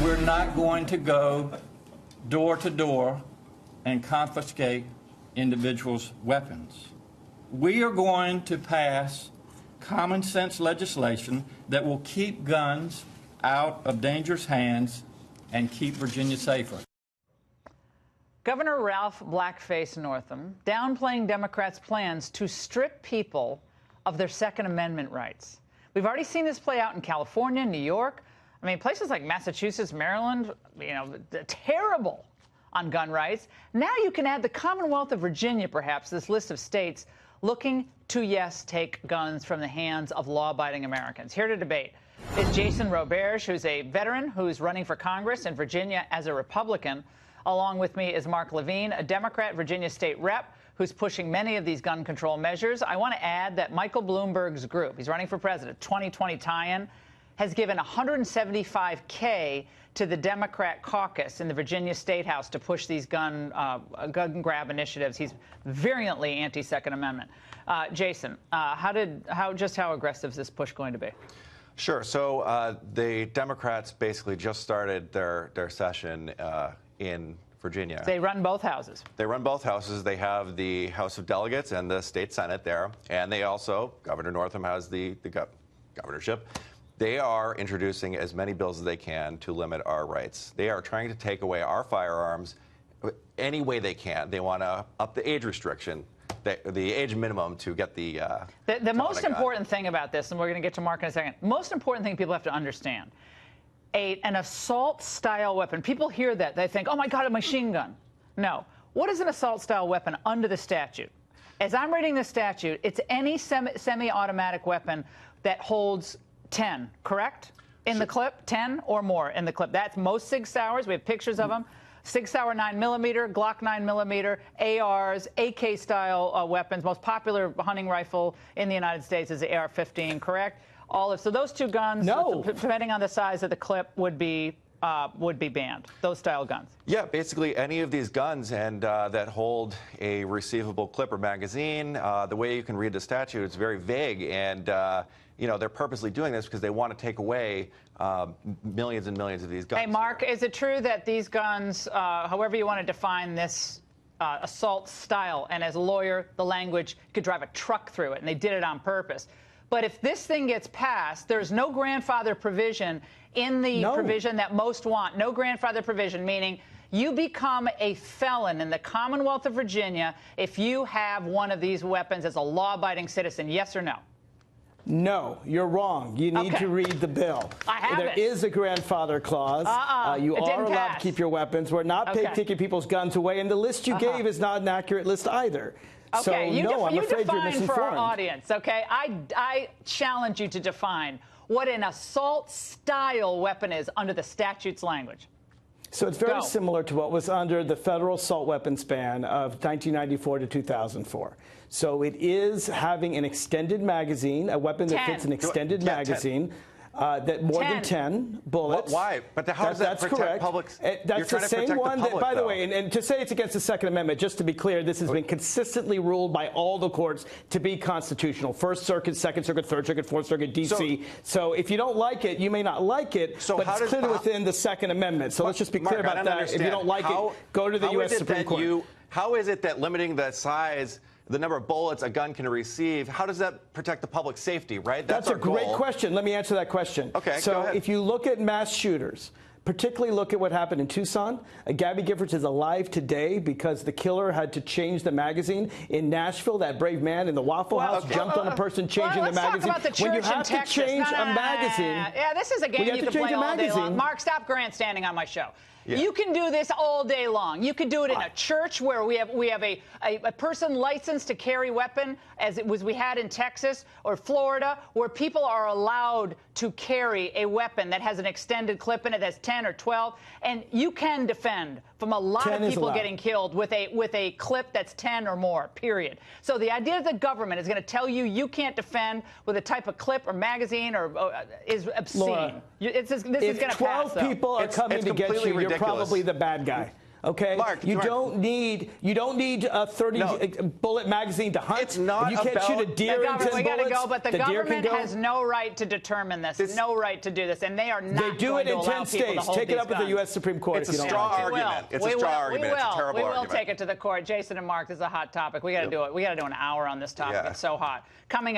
We're not going to go door to door and confiscate individuals' weapons. We are going to pass common sense legislation that will keep guns out of dangerous hands and keep Virginia safer. Governor Ralph Blackface Northam downplaying Democrats' plans to strip people of their Second Amendment rights. We've already seen this play out in California, New York. I mean, places like Massachusetts, Maryland, you know, terrible on gun rights. Now you can add the Commonwealth of Virginia, perhaps, to this list of states looking to, yes, take guns from the hands of law-abiding Americans. Here to debate is Jason Roberge, who's a veteran who's running for Congress in Virginia as a Republican. Along with me is Mark Levine, a Democrat, Virginia state rep, who's pushing many of these gun control measures. I want to add that Michael Bloomberg's group, he's running for president, 2020 tie-in, has given $175K to the Democrat caucus in the Virginia State House to push these gun grab initiatives. He's virulently anti-Second Amendment. Jason, how aggressive is this push going to be? Sure. So the Democrats basically just started their session in Virginia. They run both houses. They run both houses. They have the House of Delegates and the state Senate there. And they also, Governor Northam has the governorship. They are introducing as many bills as they can to limit our rights. They are trying to take away our firearms any way they can. They want to up the age restriction, the age minimum to get the most important thing about this, and we're going to get to Mark in a second, most important thing people have to understand, an assault-style weapon. People hear that. They think, oh, my God, a machine gun. No. What is an assault-style weapon under the statute? As I'm reading the statute, it's any semi-automatic weapon that holds 10, correct? In the clip, 10 or more in the clip. That's most Sig Sauers. We have pictures of them. Sig Sauer 9mm, Glock 9mm, ARs, AK-style weapons. Most popular hunting rifle in the United States is the AR-15, correct? So those two guns, depending on the size of the clip, would be banned. Those style guns. Yeah, basically any of these guns and that hold a receivable clip or magazine. The way you can read the statute, it's very vague, and you know, they're purposely doing this because they want to take away millions and millions of these guns. Hey, Mark, is it true that these guns, however you want to define this assault style, and as a lawyer, the language could drive a truck through it, and they did it on purpose. But if this thing gets passed, there's no grandfather provision in the provision that most want. No grandfather provision, meaning you become a felon in the Commonwealth of Virginia if you have one of these weapons as a law-abiding citizen. Yes or no? No, you're wrong. You need to read the bill. I have There is a grandfather clause. You are allowed to keep your weapons. We're not taking people's guns away, and the list you gave is not an accurate list either. Okay, so, no, I'm afraid you're misinformed. For our audience, okay? I challenge you to define what an assault-style weapon is under the statute's language. So it's very similar to what was under the federal assault weapons ban of 1994 to 2004. So it is having an extended magazine, a weapon that fits an extended magazine. That more than 10 bullets. Why? But how does that protect public? That's the same one that, by the way, and to say it's against the Second Amendment, just to be clear, this has been consistently ruled by all the courts to be constitutional. First Circuit, Second Circuit, Third Circuit, Fourth Circuit, D.C. So if you don't like it, you may not like it, but it's clearly within the Second Amendment. So let's just be clear about that. If you don't like it, go to the U.S. Supreme Court. How is it that limiting the size, the number of bullets a gun can receive, how does that protect the public safety, right? That's a great question. Let me answer that question. Okay, so go ahead. If you look at mass shooters, particularly look at what happened in Tucson, Gabby Giffords is alive today because the killer had to change the magazine. In Nashville, that brave man in the Waffle House jumped on a person changing the magazine. Talk about the when you church have in to change Texas. a magazine. Yeah, this is a game you can play all day long. Mark, stop grandstanding on my show. Yeah. You can do this all day long. You can do it in a church where we have a person licensed to carry a weapon, as we had in Texas or Florida, where people are allowed to carry a weapon that has an extended clip in it that's 10 or 12, and you can defend from a lot of people getting killed with a clip that's 10 or more, period. So the idea that the government is going to tell you you can't defend with a type of clip or magazine is obscene. Laura, this is going to pass, if 12 people are coming to get you, you're probably the bad guy. Okay, Mark, you don't need a 30 bullet magazine to hunt. It's not if you can't about shoot a deer in 10 bullets. We got to go, but the government go. has no right to determine this, no right to do this, and they are not. They do it in 10 states. Take it up with the U.S. Supreme Court. It's a straw argument. It's a straw argument. It's a terrible argument. We will take it to the court. Jason and Mark, this is a hot topic. We got to do it. We got to do an hour on this topic. Yeah. It's so hot. Coming up.